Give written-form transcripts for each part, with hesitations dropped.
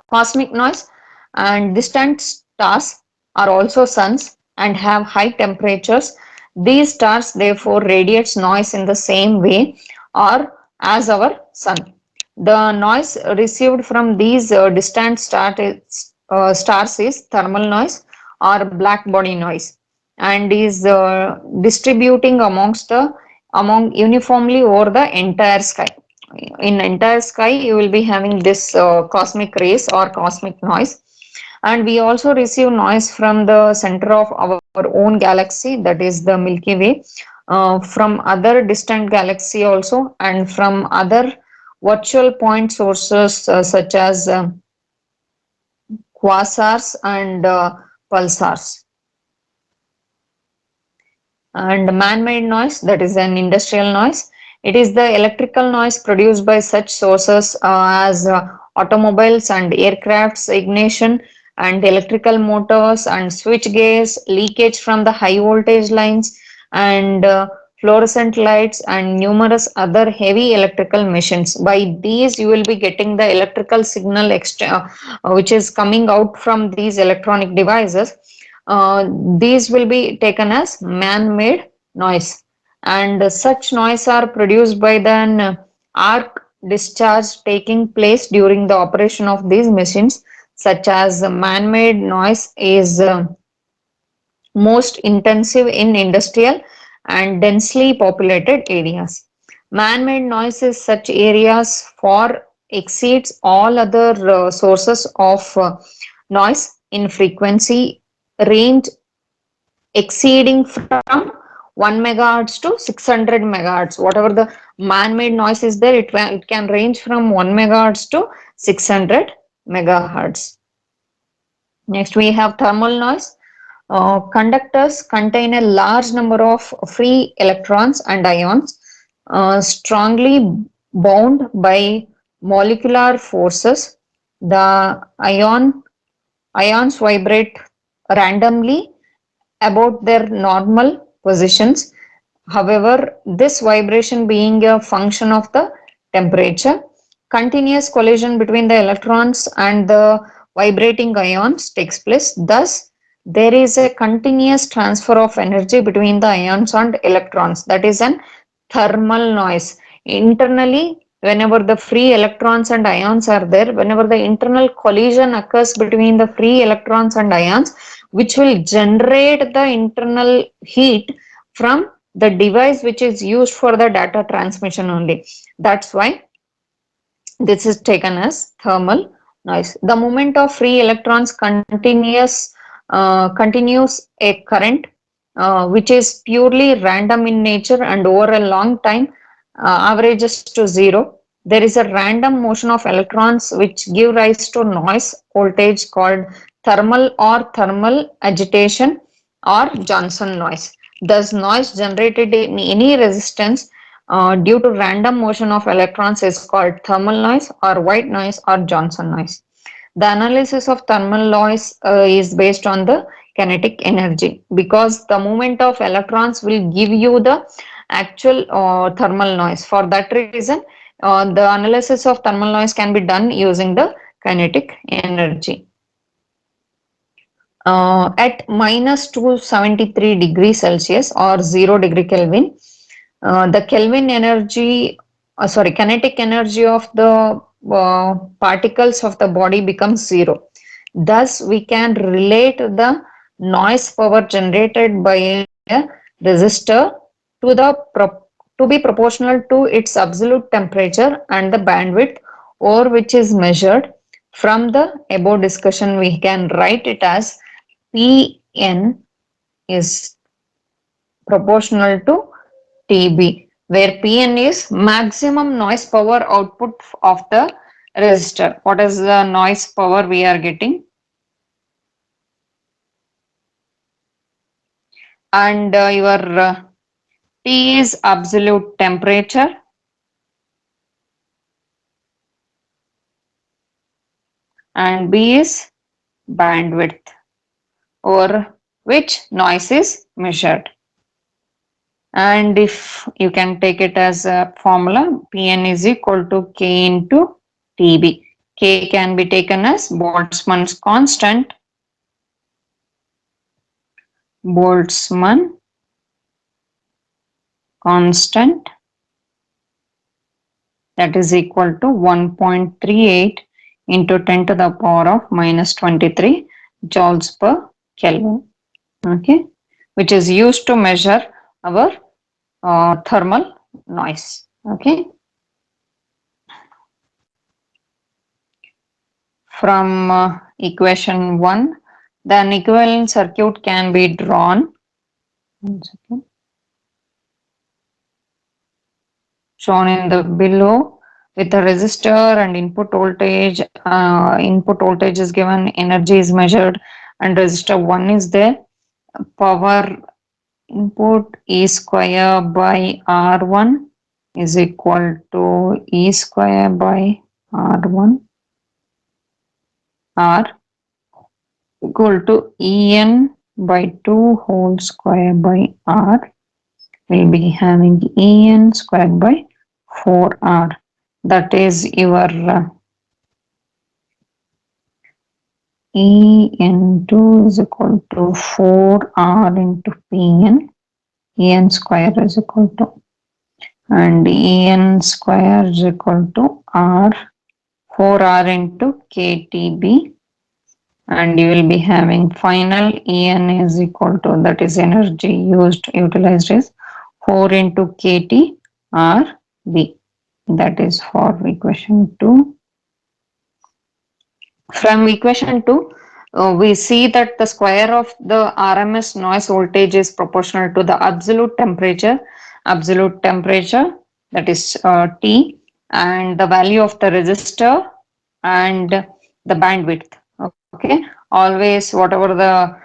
cosmic noise, and distant stars are also suns and have high temperatures. These stars therefore radiates noise in the same way or as our sun. The noise received from these stars is thermal noise or black body noise, and is distributing among uniformly over the entire sky. In entire sky you will be having this cosmic rays or cosmic noise. And we also receive noise from the center of our own galaxy, that is the Milky Way, from other distant galaxy also, and from other virtual point sources such as quasars and pulsars. And man-made noise, that is an industrial noise. It is the electrical noise produced by such sources as automobiles and aircrafts ignition and electrical motors and switch gears, leakage from the high voltage lines, and fluorescent lights and numerous other heavy electrical machines. By these you will be getting the electrical signal which is coming out from these electronic devices. These will be taken as man-made noise, and such noise are produced by the arc discharge taking place during the operation of these machines. Such as man-made noise is most intensive in industrial and densely populated areas. Man-made noise is such areas for exceeds all other sources of noise in frequency range exceeding from 1 megahertz to 600 megahertz. Whatever the man-made noise is there, it can range from 1 megahertz to 600 megahertz. Next, we have thermal noise. Conductors contain a large number of free electrons and ions, strongly bound by molecular forces. The ions vibrate randomly about their normal positions. However, this vibration being a function of the temperature, continuous collision between the electrons and the vibrating ions takes place. Thus, there is a continuous transfer of energy between the ions and electrons. That is an thermal noise. Internally, whenever the free electrons and ions are there, whenever the internal collision occurs between the free electrons and ions, which will generate the internal heat from the device which is used for the data transmission only. That's why this is taken as thermal noise. The movement of free electrons continues a current which is purely random in nature and over a long time averages to zero. There is a random motion of electrons which give rise to noise voltage called thermal agitation or Johnson noise. Thus, noise generated in any resistance due to random motion of electrons is called thermal noise or white noise or Johnson noise. The analysis of thermal noise is based on the kinetic energy, because the movement of electrons will give you the actual thermal noise. For that reason, the analysis of thermal noise can be done using the kinetic energy. At minus 273 degrees Celsius or 0 degree Kelvin, the Kelvin energy, kinetic energy of the particles of the body becomes zero. Thus, we can relate the noise power generated by a resistor to to be proportional to its absolute temperature and the bandwidth over which is measured. From the above discussion, we can write it as Pn is proportional to TB, where Pn is maximum noise power output of the resistor. What is the noise power we are getting? And your T is absolute temperature, and B is bandwidth over which noise is measured. And if you can take it as a formula, Pn is equal to K into TB. K can be taken as Boltzmann's constant. Boltzmann constant, that is equal to 1.38 into 10 to the power of minus 23 joules per Kelvin. Okay, which is used to measure our thermal noise. Okay, from equation 1, then equivalent circuit can be drawn. One second. Shown in the below with a resistor and input voltage. Input voltage is given, energy is measured, and resistor 1 is there. Power input E square by R1 is equal to E square by R1 R equal to En by 2 whole square by R. We'll be having En squared by 4R. That is your En2 is equal to 4R into Pn. En square is equal to, and En square is equal to R 4R into KTB, and you will be having final En is equal to, that is energy utilized is 4 into KT RB. That is for equation 2. From equation 2, we see that the square of the RMS noise voltage is proportional to the absolute temperature, that is T, and the value of the resistor and the bandwidth. Okay, always whatever the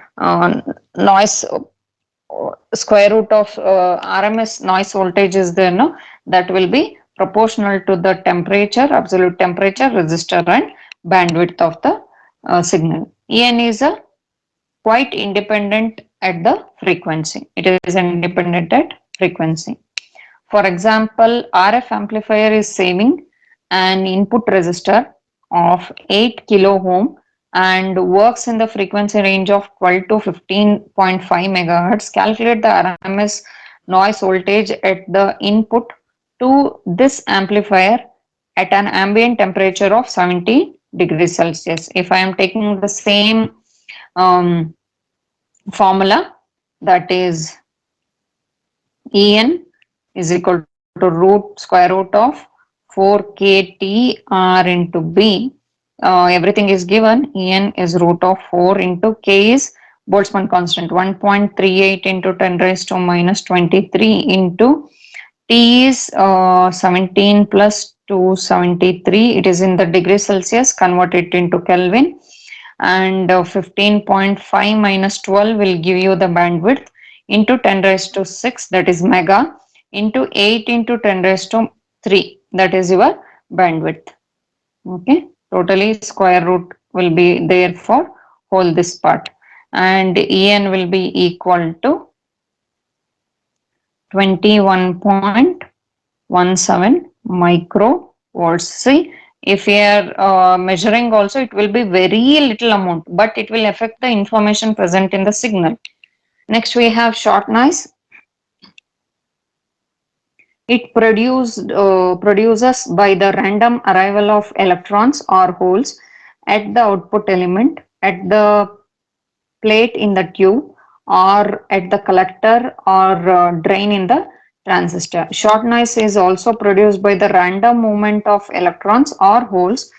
noise square root of RMS noise voltage is there, no, that will be proportional to the temperature, absolute temperature, resistor, and bandwidth of the signal. En is a quite independent at the frequency. It is independent at frequency. For example, RF amplifier is saving an input resistor of 8 kilo ohm and works in the frequency range of 12 to 15.5 megahertz. Calculate the RMS noise voltage at the input to this amplifier at an ambient temperature of 70 degrees Celsius. If I am taking the same formula, that is En is equal to square root of 4KTR into B. Everything is given. En is root of 4 into K is Boltzmann constant 1.38 into 10 raised to minus 23 into T is 17 plus 273. It is in the degrees Celsius, convert it into Kelvin, and 15.5 minus 12 will give you the bandwidth into 10 raised to 6, that is mega, into 8 into 10 raised to 3, that is your bandwidth. Okay, totally square root will be there for whole this part, and En will be equal to 21.17 microvolts. See, if you are measuring also, it will be very little amount, but it will affect the information present in the signal. Next we have short noise. It produces by the random arrival of electrons or holes at the output element, at the plate in the tube, or at the collector or drain in the transistor. Short noise is also produced by the random movement of electrons or holes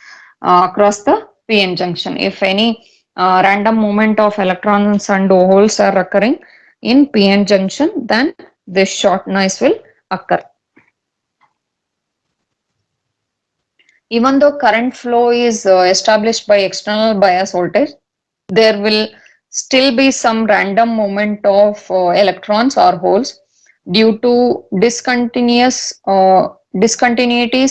across the PN junction. If any random movement of electrons and holes are occurring in PN junction, then this short noise will occur. Even though current flow is established by external bias voltage, there will still be some random movement of electrons or holes due to discontinuities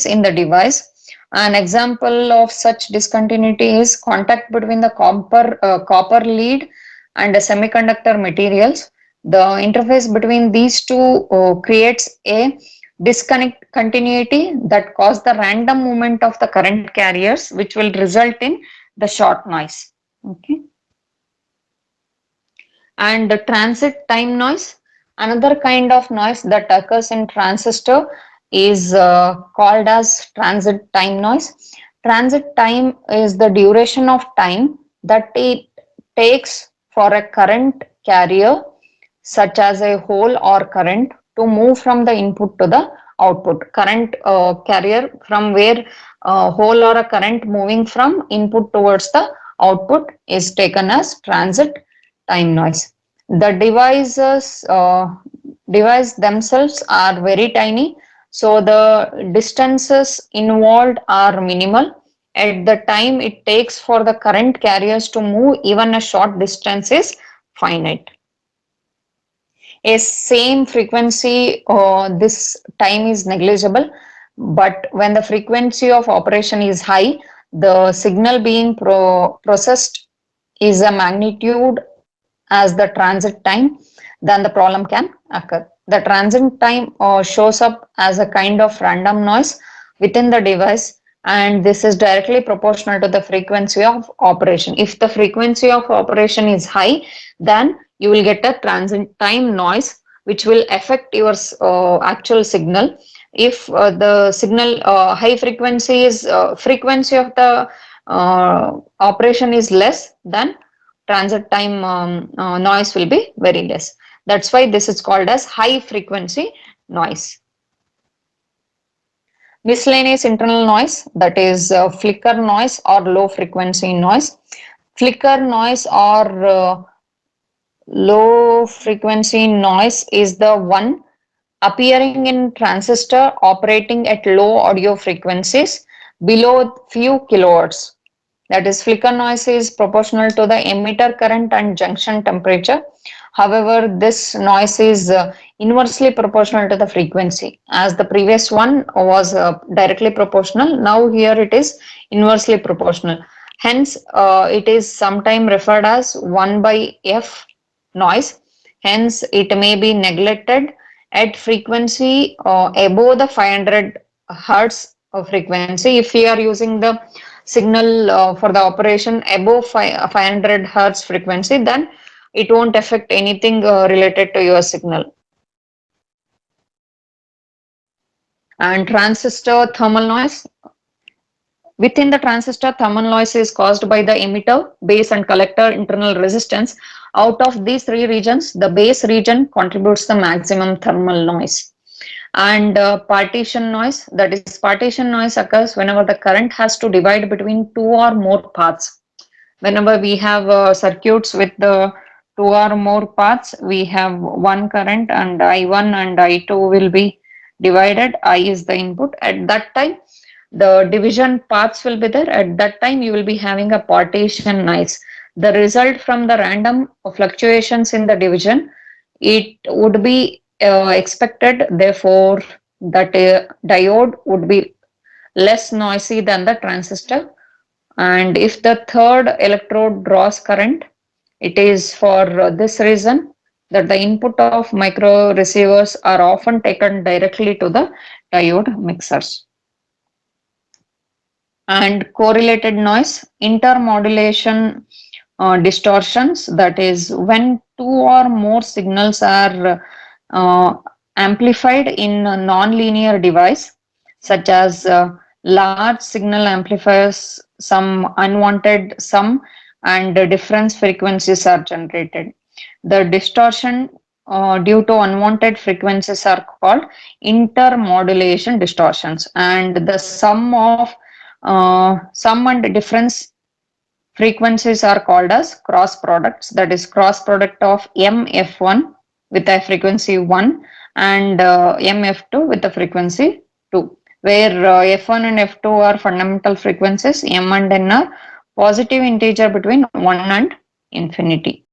in the device. An example of such discontinuity is contact between the copper lead and the semiconductor materials. The interface between these two creates a disconnect continuity that cause the random movement of the current carriers, which will result in the short noise. Okay. And the transit time noise, another kind of noise that occurs in transistor is called as transit time noise. Transit time is the duration of time that it takes for a current carrier, such as a hole or current, to move from the input to the output. Current carrier from where hole or a current moving from input towards the output is taken as transit time noise. The device themselves are very tiny, so the distances involved are minimal. At the time it takes for the current carriers to move, even a short distance is finite. A same frequency, this time is negligible, but when the frequency of operation is high, the signal being processed is a magnitude as the transit time, then the problem can occur. The transit time shows up as a kind of random noise within the device, and this is directly proportional to the frequency of operation. If the frequency of operation is high, then you will get a transit time noise which will affect your actual signal. If the signal high frequency is frequency of the operation is less, then transit time noise will be very less. That's why this is called as high frequency noise. Miscellaneous internal noise, that is flicker noise or low frequency noise. Flicker noise or low frequency noise is the one appearing in transistor operating at low audio frequencies below few kilohertz. That is, flicker noise is proportional to the emitter current and junction temperature. However, this noise is inversely proportional to the frequency. As the previous one was directly proportional, now here it is inversely proportional. Hence, it is sometimes referred as 1 by F noise. Hence, it may be neglected at frequency above the 500 hertz of frequency. If we are using the signal for the operation above 500 hertz frequency, then it won't affect anything related to your signal. And transistor thermal noise. Within the transistor, thermal noise is caused by the emitter, base and collector internal resistance. Out of these three regions, the base region contributes the maximum thermal noise. And partition noise, that is, partition noise occurs whenever the current has to divide between two or more paths. Whenever we have circuits with the two or more paths, we have one current and I1 and I2 will be divided. I is the input. At that time, the division paths will be there. At that time, you will be having a partition noise. The result from the random fluctuations in the division, it would be expected. Therefore, that diode would be less noisy than the transistor. And if the third electrode draws current, it is for this reason that the input of micro receivers are often taken directly to the diode mixers. And correlated noise, intermodulation distortions, that is when two or more signals are amplified in a non-linear device, such as large signal amplifiers, some unwanted sum and difference frequencies are generated. The distortion due to unwanted frequencies are called intermodulation distortions, and the sum and difference frequencies are called as cross products. That is, cross product of MF1 with a frequency 1 and MF2 with a frequency 2, where F1 and F2 are fundamental frequencies, M and N are positive integer between 1 and infinity.